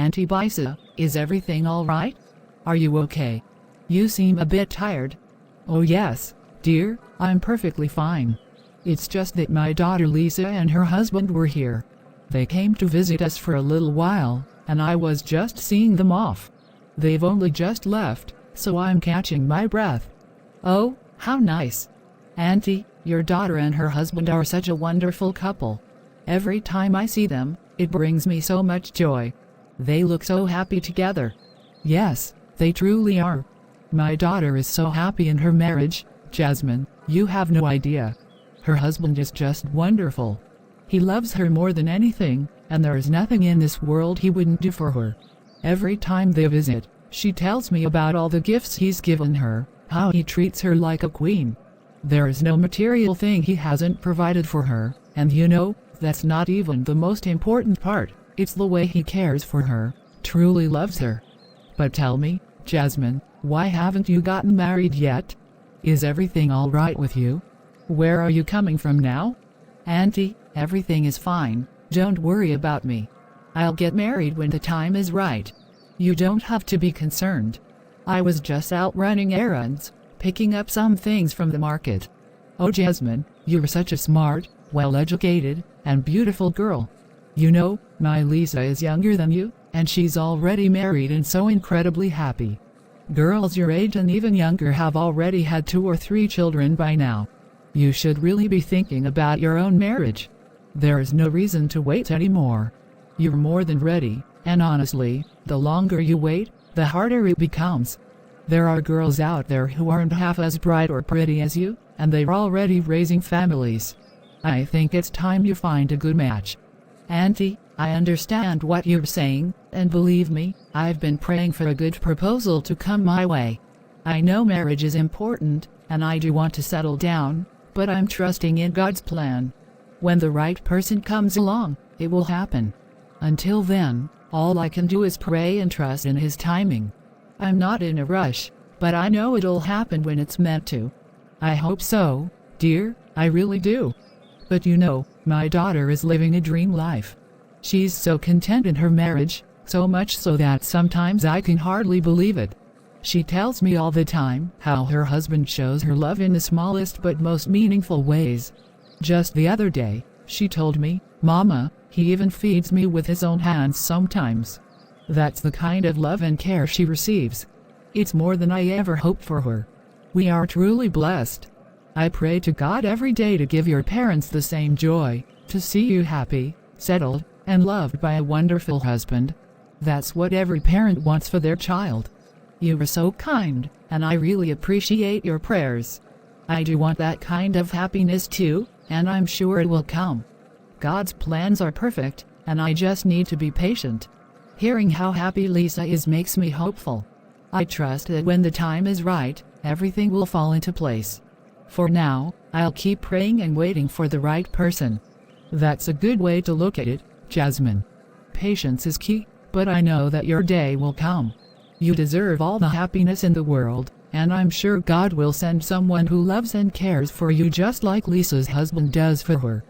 Auntie Bisa, is everything alright? Are you okay? You seem a bit tired. Oh yes, dear, I'm perfectly fine. It's just that my daughter Lisa and her husband were here. They came to visit us for a little while, and I was just seeing them off. They've only just left, so I'm catching my breath. Oh, how nice. Auntie, your daughter and her husband are such a wonderful couple. Every time I see them, it brings me so much joy. They look so happy together. Yes, they truly are. My daughter is so happy in her marriage, Jasmine, you have no idea. Her husband is just wonderful. He loves her more than anything, and there is nothing in this world he wouldn't do for her. Every time they visit, she tells me about all the gifts he's given her, how he treats her like a queen. There is no material thing he hasn't provided for her, and you know, that's not even the most important part. It's the way he cares for her, truly loves her. But tell me, Jasmine, why haven't you gotten married yet? Is everything all right with you? Where are you coming from now? Auntie, everything is fine, don't worry about me. I'll get married when the time is right. You don't have to be concerned. I was just out running errands, picking up some things from the market. Oh Jasmine, you're such a smart, well-educated, and beautiful girl. You know, my Lisa is younger than you, and she's already married and so incredibly happy. Girls your age and even younger have already had 2 or 3 children by now. You should really be thinking about your own marriage. There is no reason to wait anymore. You're more than ready, and honestly, the longer you wait, the harder it becomes. There are girls out there who aren't half as bright or pretty as you, and they're already raising families. I think it's time you find a good match. Auntie, I understand what you're saying, and believe me, I've been praying for a good proposal to come my way. I know marriage is important, and I do want to settle down, but I'm trusting in God's plan. When the right person comes along, it will happen. Until then, all I can do is pray and trust in His timing. I'm not in a rush, but I know it'll happen when it's meant to. I hope so, dear, I really do. But you know, my daughter is living a dream life. She's so content in her marriage, so much so that sometimes I can hardly believe it. She tells me all the time how her husband shows her love in the smallest but most meaningful ways. Just the other day, she told me, "Mama, he even feeds me with his own hands sometimes." That's the kind of love and care she receives. It's more than I ever hoped for her. We are truly blessed. I pray to God every day to give your parents the same joy, to see you happy, settled, and loved by a wonderful husband. That's what every parent wants for their child. You are so kind, and I really appreciate your prayers. I do want that kind of happiness too, and I'm sure it will come. God's plans are perfect, and I just need to be patient. Hearing how happy Lisa is makes me hopeful. I trust that when the time is right, everything will fall into place. For now, I'll keep praying and waiting for the right person. That's a good way to look at it, Jasmine. Patience is key, but I know that your day will come. You deserve all the happiness in the world, and I'm sure God will send someone who loves and cares for you just like Lisa's husband does for her.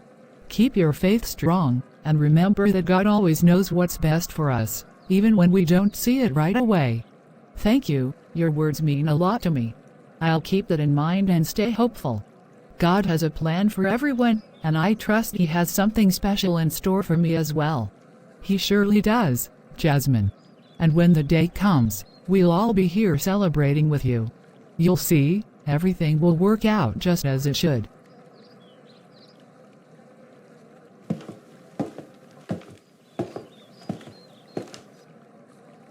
Keep your faith strong, and remember that God always knows what's best for us, even when we don't see it right away. Thank you, your words mean a lot to me. I'll keep that in mind and stay hopeful. God has a plan for everyone, and I trust He has something special in store for me as well. He surely does, Jasmine. And when the day comes, we'll all be here celebrating with you. You'll see, everything will work out just as it should.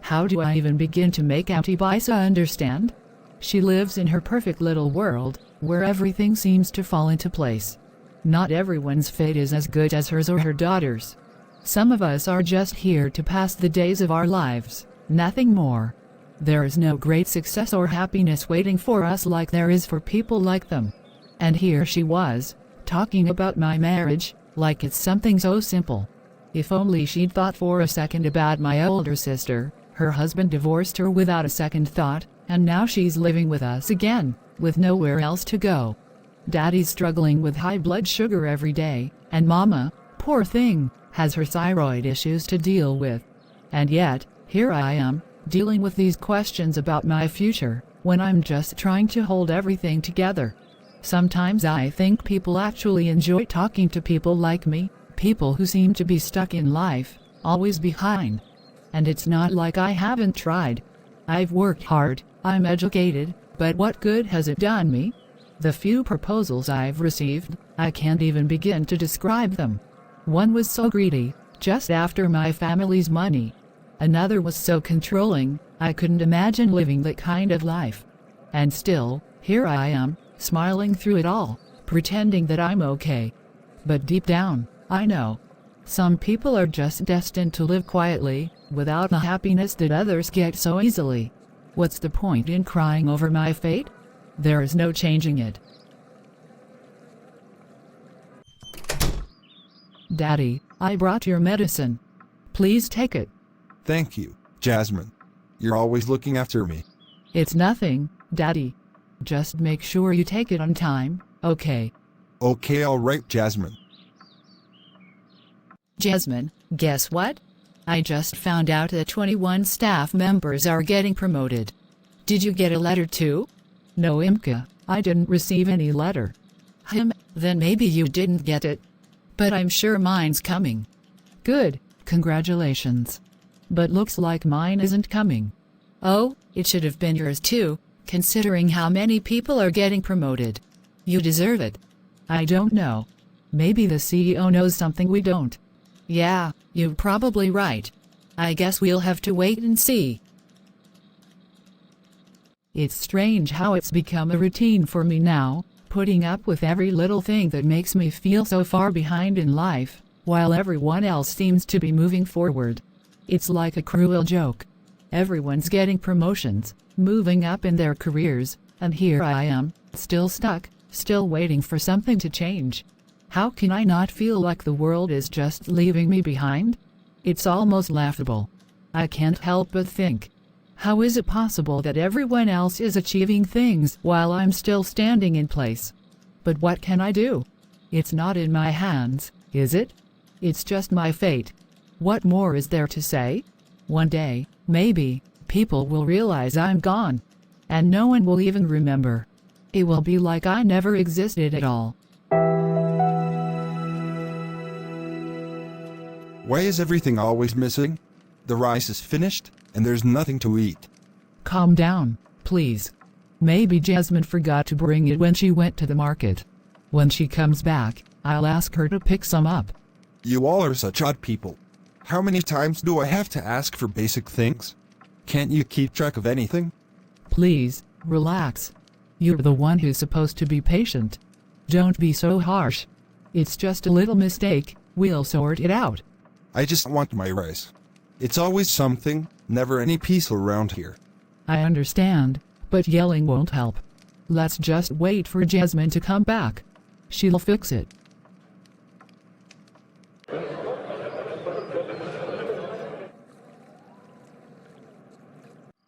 How do I even begin to make Auntie Bisa understand? She lives in her perfect little world, where everything seems to fall into place. Not everyone's fate is as good as hers or her daughter's. Some of us are just here to pass the days of our lives, nothing more. There is no great success or happiness waiting for us like there is for people like them. And here she was, talking about my marriage, like it's something so simple. If only she'd thought for a second about my older sister. Her husband divorced her without a second thought, and now she's living with us again, with nowhere else to go. Daddy's struggling with high blood sugar every day, and Mama, poor thing, has her thyroid issues to deal with. And yet, Here I am, dealing with these questions about my future, when I'm just trying to hold everything together. Sometimes I think people actually enjoy talking to people like me, people who seem to be stuck in life, always behind. And it's not like I haven't tried. I've worked hard, I'm educated, but what good has it done me? The few proposals I've received, I can't even begin to describe them. One was so greedy, just after my family's money. Another was so controlling, I couldn't imagine living that kind of life. And still, here I am, smiling through it all, pretending that I'm okay. But deep down, I know. Some people are just destined to live quietly, without the happiness that others get so easily. What's the point in crying over my fate? There is no changing it. Daddy, I brought your medicine. Please take it. Thank you, Jasmine. You're always looking after me. It's nothing, Daddy. Just make sure you take it on time, okay? Okay, all right, Jasmine. Jasmine, guess what? I just found out that 21 staff members are getting promoted. Did you get a letter too? No, Imka, I didn't receive any letter. Then maybe you didn't get it. But I'm sure mine's coming. Good, congratulations. But looks like mine isn't coming. Oh, it should have been yours too, considering how many people are getting promoted. You deserve it. I don't know. Maybe the CEO knows something we don't. Yeah, you're probably right. I guess we'll have to wait and see. It's strange how it's become a routine for me now, putting up with every little thing that makes me feel so far behind in life, while everyone else seems to be moving forward. It's like a cruel joke. Everyone's getting promotions, moving up in their careers, and here I am, still stuck, still waiting for something to change. How can I not feel like the world is just leaving me behind? It's almost laughable. I can't help but think, how is it possible that everyone else is achieving things while I'm still standing in place? But what can I do? It's not in my hands, is it? It's just my fate. What more is there to say? One day, maybe, people will realize I'm gone. And no one will even remember. It will be like I never existed at all. Why is everything always missing? The rice is finished, and there's nothing to eat. Calm down, please. Maybe Jasmine forgot to bring it when she went to the market. When she comes back, I'll ask her to pick some up. You all are such odd people. How many times do I have to ask for basic things? Can't you keep track of anything? Please, relax. You're the one who's supposed to be patient. Don't be so harsh. It's just a little mistake, we'll sort it out. I just want my rice. It's always something, never any peace around here. I understand, but yelling won't help. Let's just wait for Jasmine to come back. She'll fix it.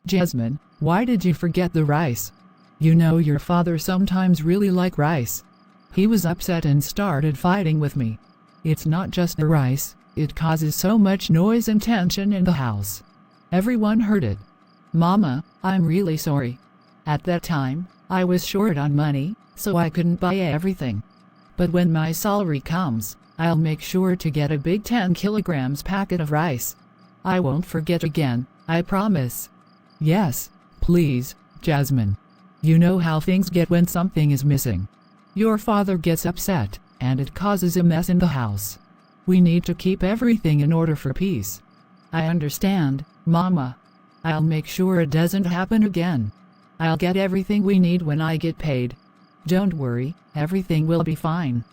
Jasmine, why did you forget the rice? You know your father sometimes really liked rice. He was upset and started fighting with me. It's not just the rice, it causes so much noise and tension in the house. Everyone heard it. Mama, I'm really sorry. At that time, I was short on money, so I couldn't buy everything. But when my salary comes, I'll make sure to get a big 10 kilograms packet of rice. I won't forget again, I promise. Yes, please, Jasmine. You know how things get when something is missing. Your father gets upset, and it causes a mess in the house. We need to keep everything in order for peace. I understand, Mama. I'll make sure it doesn't happen again. I'll get everything we need when I get paid. Don't worry, everything will be fine.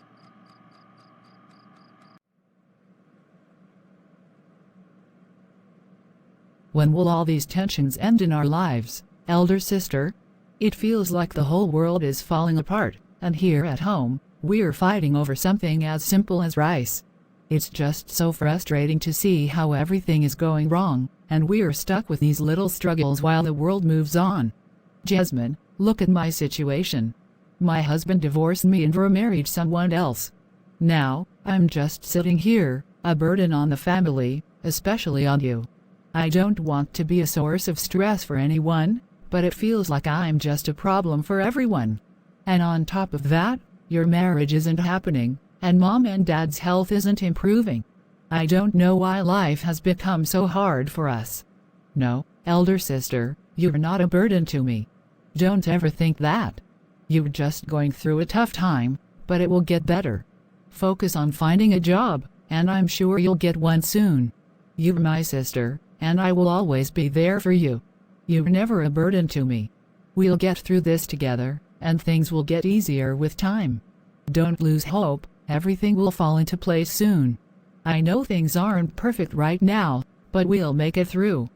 When will all these tensions end in our lives, elder sister? It feels like the whole world is falling apart, and here at home, we're fighting over something as simple as rice. It's just so frustrating to see how everything is going wrong, and we're stuck with these little struggles while the world moves on. Jasmine, look at my situation. My husband divorced me and remarried someone else. Now, I'm just sitting here, a burden on the family, especially on you. I don't want to be a source of stress for anyone, but it feels like I'm just a problem for everyone. And on top of that, your marriage isn't happening, and mom and dad's health isn't improving. I don't know why life has become so hard for us. No, elder sister, you're not a burden to me. Don't ever think that. You're just going through a tough time, but it will get better. Focus on finding a job, and I'm sure you'll get one soon. You're my sister, and I will always be there for you. You're never a burden to me. We'll get through this together, and things will get easier with time. Don't lose hope, everything will fall into place soon. I know things aren't perfect right now, but we'll make it through.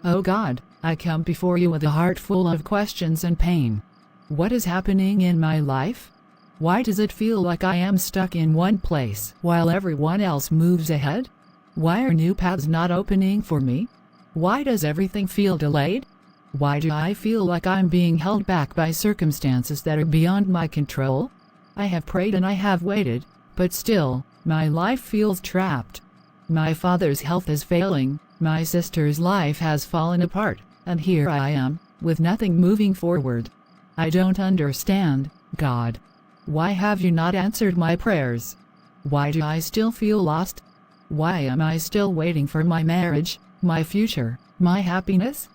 Oh God, I come before you with a heart full of questions and pain. What is happening in my life? Why does it feel like I am stuck in one place while everyone else moves ahead? Why are new paths not opening for me? Why does everything feel delayed? Why do I feel like I'm being held back by circumstances that are beyond my control? I have prayed and I have waited, but still, my life feels trapped. My father's health is failing, my sister's life has fallen apart, and here I am, with nothing moving forward. I don't understand, God. Why have you not answered my prayers? Why do I still feel lost? Why am I still waiting for my marriage, my future, my happiness?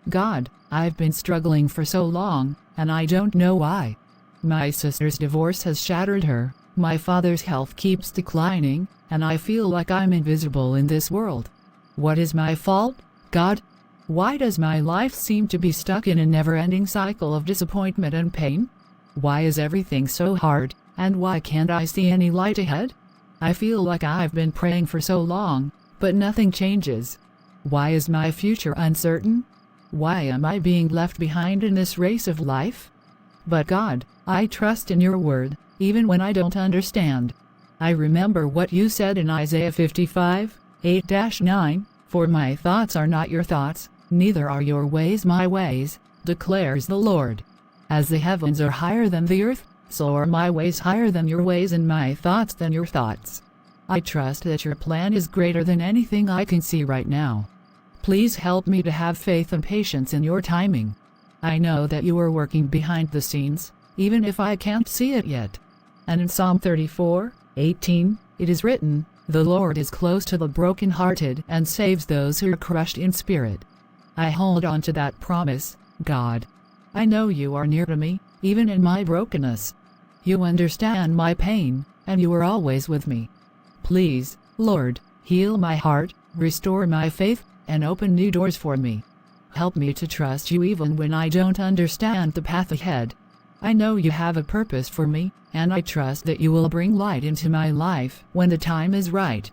God, I've been struggling for so long, and I don't know why. My sister's divorce has shattered her, my father's health keeps declining, and I feel like I'm invisible in this world. What is my fault, God? Why does my life seem to be stuck in a never-ending cycle of disappointment and pain? Why is everything so hard, and why can't I see any light ahead? I feel like I've been praying for so long, but nothing changes. Why is my future uncertain? Why am I being left behind in this race of life? But God, I trust in your word, even when I don't understand. I remember what you said in Isaiah 55:8-9, "For my thoughts are not your thoughts, neither are your ways my ways, declares the Lord. As the heavens are higher than the earth, so are my ways higher than your ways and my thoughts than your thoughts." I trust that your plan is greater than anything I can see right now. Please help me to have faith and patience in your timing. I know that you are working behind the scenes, even if I can't see it yet. And in Psalm 34:18, it is written, "The Lord is close to the brokenhearted and saves those who are crushed in spirit." I hold on to that promise, God. I know you are near to me, even in my brokenness. You understand my pain, and you are always with me. Please, Lord, heal my heart, restore my faith, and open new doors for me. Help me to trust you even when I don't understand the path ahead. I know you have a purpose for me, and I trust that you will bring light into my life when the time is right.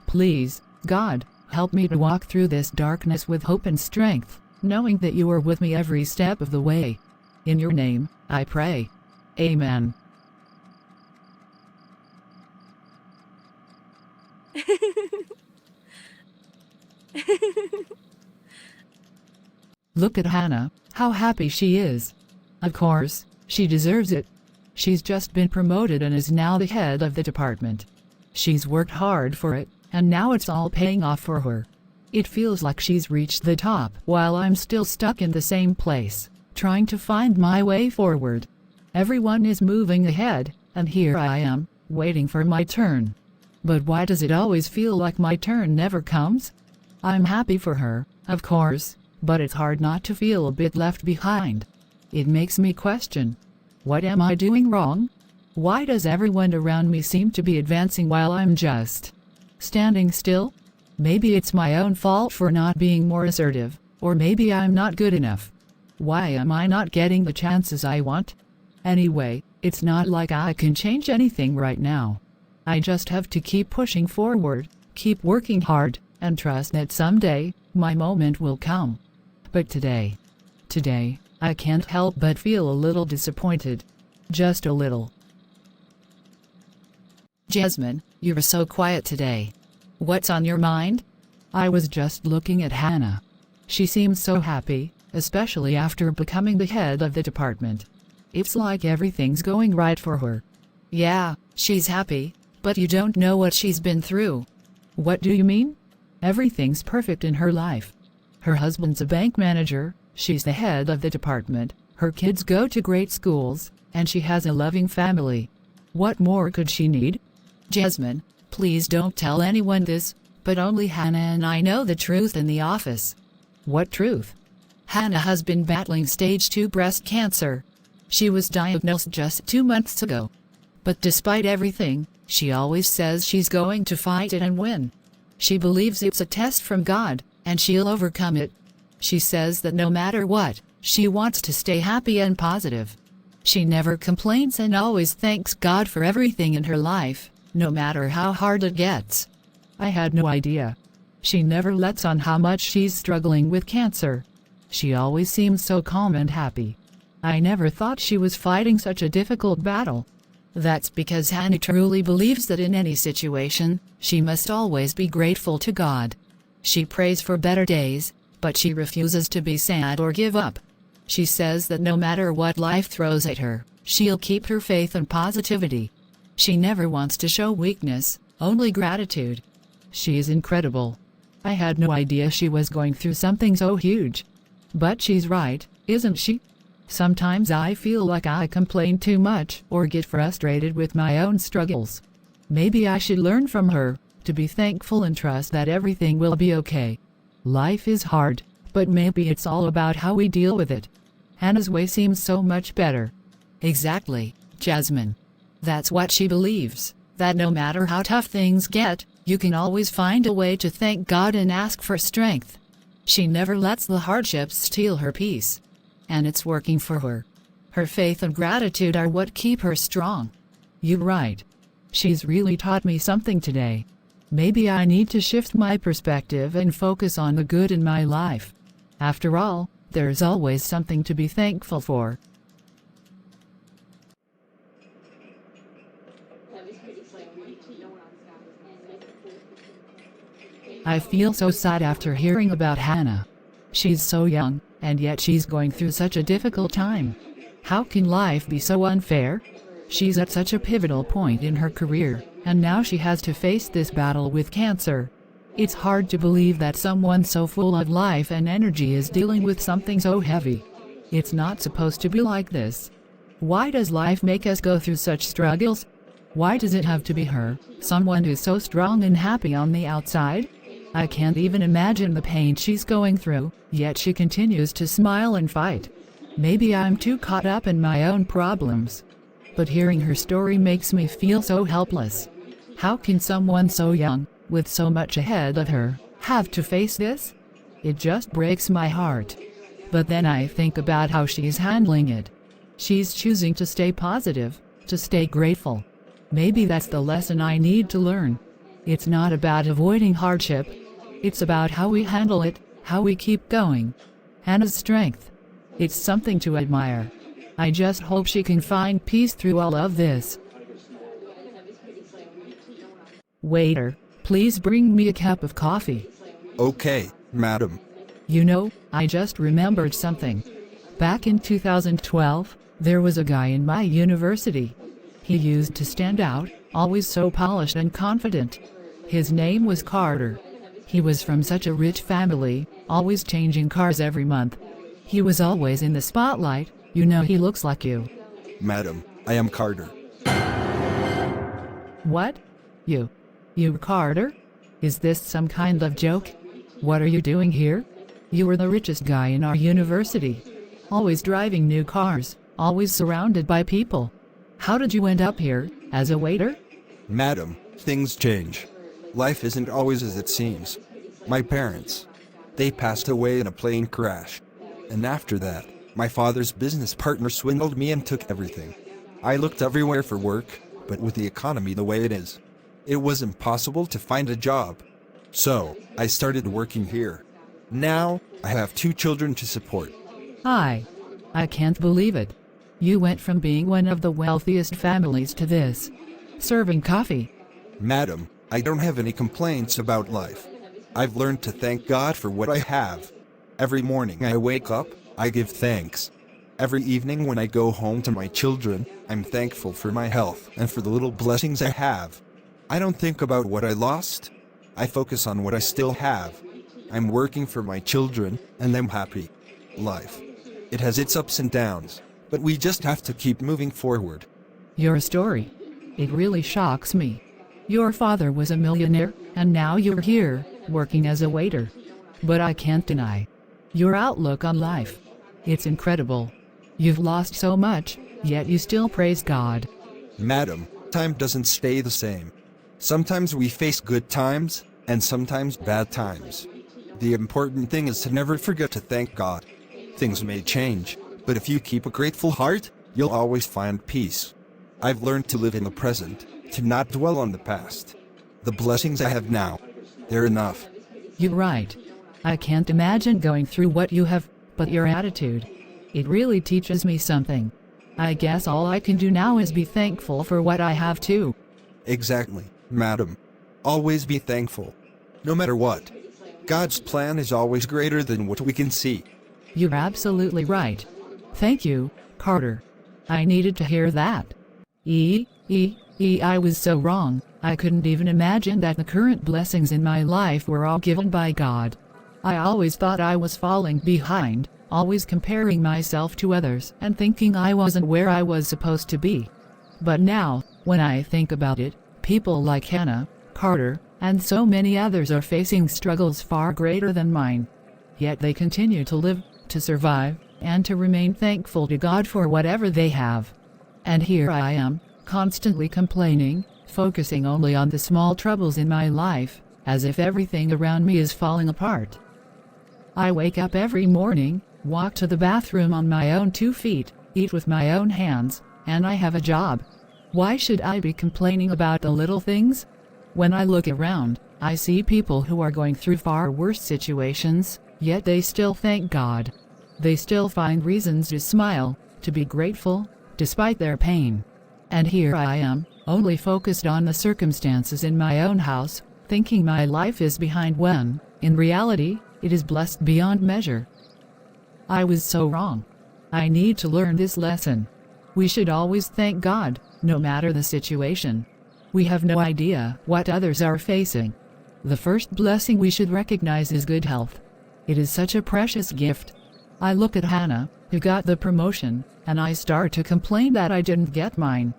Please, God, help me to walk through this darkness with hope and strength, knowing that you are with me every step of the way. In your name, I pray. Amen. Look at Hannah, how happy she is. Of course, she deserves it. She's just been promoted and is now the head of the department. She's worked hard for it, and now it's all paying off for her. It feels like she's reached the top while I'm still stuck in the same place, trying to find my way forward. Everyone is moving ahead, and here I am, waiting for my turn. But why does it always feel like my turn never comes? I'm happy for her, of course, but it's hard not to feel a bit left behind. It makes me question, what am I doing wrong? Why does everyone around me seem to be advancing while I'm just standing still? Maybe it's my own fault for not being more assertive, or maybe I'm not good enough. Why am I not getting the chances I want? Anyway, it's not like I can change anything right now. I just have to keep pushing forward, keep working hard, and trust that someday, my moment will come. But today, I can't help but feel a little disappointed. Just a little. Jasmine, you're so quiet today. What's on your mind? I was just looking at Hannah. She seems so happy, especially after becoming the head of the department. It's like everything's going right for her. Yeah, she's happy, But you don't know what she's been through. What do you mean? Everything's perfect in her life. Her husband's a bank manager, she's the head of the department, her kids go to great schools, and she has a loving family. What more could she need? Jasmine, please don't tell anyone this, but only Hannah and I know the truth in the office. What truth? Hannah has been battling stage 2 breast cancer. She was diagnosed just 2 months ago. But despite everything, she always says she's going to fight it and win. She believes it's a test from God, and she'll overcome it. She says that no matter what, she wants to stay happy and positive. She never complains and always thanks God for everything in her life, no matter how hard it gets. I had no idea. She never lets on how much she's struggling with cancer. She always seems so calm and happy. I never thought she was fighting such a difficult battle. That's because Hannah truly believes that in any situation, she must always be grateful to God. She prays for better days, but she refuses to be sad or give up. She says that no matter what life throws at her, she'll keep her faith and positivity. She never wants to show weakness, only gratitude. She's incredible. I had no idea she was going through something so huge. But she's right, isn't she? Sometimes I feel like I complain too much or get frustrated with my own struggles. Maybe I should learn from her, to be thankful and trust that everything will be okay. Life is hard, but maybe it's all about how we deal with it. Hannah's way seems so much better. Exactly, Jasmine. That's what she believes, that no matter how tough things get, you can always find a way to thank God and ask for strength. She never lets the hardships steal her peace. And it's working for her. Her faith and gratitude are what keep her strong. You're right. She's really taught me something today. Maybe I need to shift my perspective and focus on the good in my life. After all, there's always something to be thankful for. I feel so sad after hearing about Hannah. She's so young, and yet she's going through such a difficult time. How can life be so unfair? She's at such a pivotal point in her career, and now she has to face this battle with cancer. It's hard to believe that someone so full of life and energy is dealing with something so heavy. It's not supposed to be like this. Why does life make us go through such struggles? Why does it have to be her, someone who's so strong and happy on the outside? I can't even imagine the pain she's going through, yet she continues to smile and fight. Maybe I'm too caught up in my own problems. But hearing her story makes me feel so helpless. How can someone so young, with so much ahead of her, have to face this? It just breaks my heart. But then I think about how she's handling it. She's choosing to stay positive, to stay grateful. Maybe that's the lesson I need to learn. It's not about avoiding hardship. It's about how we handle it, how we keep going. Hannah's strength. It's something to admire. I just hope she can find peace through all of this. Waiter, please bring me a cup of coffee. Okay, madam. You know, I just remembered something. Back in 2012, there was a guy in my university. He used to stand out, always so polished and confident. His name was Carter. He was from such a rich family, always changing cars every month. He was always in the spotlight. You know, he looks like you. Madam, I am Carter. What? You Carter? Is this some kind of joke? What are you doing here? You were the richest guy in our university. Always driving new cars, always surrounded by people. How did you end up here, as a waiter? Madam, things change. Life isn't always as it seems. My parents, they passed away in a plane crash. And after that, my father's business partner swindled me and took everything. I looked everywhere for work, but with the economy the way it is, it was impossible to find a job. So, I started working here. Now, I have 2 children to support. I can't believe it. You went from being one of the wealthiest families to this. Serving coffee. Madam, I don't have any complaints about life. I've learned to thank God for what I have. Every morning I wake up, I give thanks. Every evening when I go home to my children, I'm thankful for my health and for the little blessings I have. I don't think about what I lost. I focus on what I still have. I'm working for my children, and I'm happy. Life. It has its ups and downs, but we just have to keep moving forward. Your story. It really shocks me. Your father was a millionaire, and now you're here, working as a waiter. But I can't deny your outlook on life. It's incredible. You've lost so much, yet you still praise God. Madam, time doesn't stay the same. Sometimes we face good times, and sometimes bad times. The important thing is to never forget to thank God. Things may change, but if you keep a grateful heart, you'll always find peace. I've learned to live in the present, to not dwell on the past. The blessings I have now, they're enough. You're right. I can't imagine going through what you have, but your attitude, it really teaches me something. I guess all I can do now is be thankful for what I have too. Exactly, madam. Always be thankful. No matter what. God's plan is always greater than what we can see. You're absolutely right. Thank you, Carter. I needed to hear that. I was so wrong. I couldn't even imagine that the current blessings in my life were all given by God. I always thought I was falling behind, always comparing myself to others and thinking I wasn't where I was supposed to be. But now, when I think about it, people like Hannah, Carter, and so many others are facing struggles far greater than mine. Yet they continue to live, to survive, and to remain thankful to God for whatever they have. And here I am, constantly complaining, focusing only on the small troubles in my life, as if everything around me is falling apart. I wake up every morning, walk to the bathroom on my own 2 feet, eat with my own hands, and I have a job. Why should I be complaining about the little things? When I look around, I see people who are going through far worse situations, yet they still thank God. They still find reasons to smile, to be grateful, despite their pain. And here I am, only focused on the circumstances in my own house, thinking my life is behind when, in reality, it is blessed beyond measure. I was so wrong. I need to learn this lesson. We should always thank God, no matter the situation. We have no idea what others are facing. The first blessing we should recognize is good health. It is such a precious gift. I look at Hannah, who got the promotion, and I start to complain that I didn't get mine.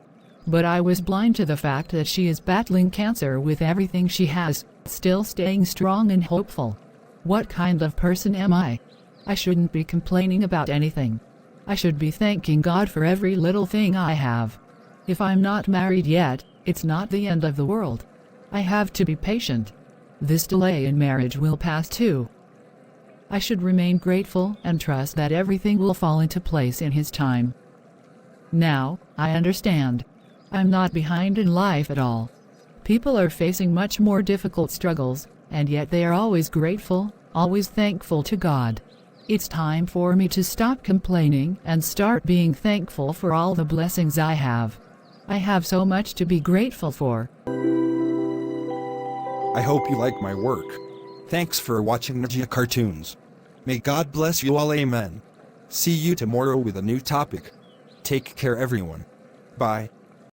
But I was blind to the fact that she is battling cancer with everything she has, still staying strong and hopeful. What kind of person am I? I shouldn't be complaining about anything. I should be thanking God for every little thing I have. If I'm not married yet, it's not the end of the world. I have to be patient. This delay in marriage will pass too. I should remain grateful and trust that everything will fall into place in His time. Now, I understand. I'm not behind in life at all. People are facing much more difficult struggles, and yet they are always grateful, always thankful to God. It's time for me to stop complaining and start being thankful for all the blessings I have. I have so much to be grateful for. I hope you like my work. Thanks for watching Ninja Cartoons. May God bless you all, amen. See you tomorrow with a new topic. Take care everyone. Bye.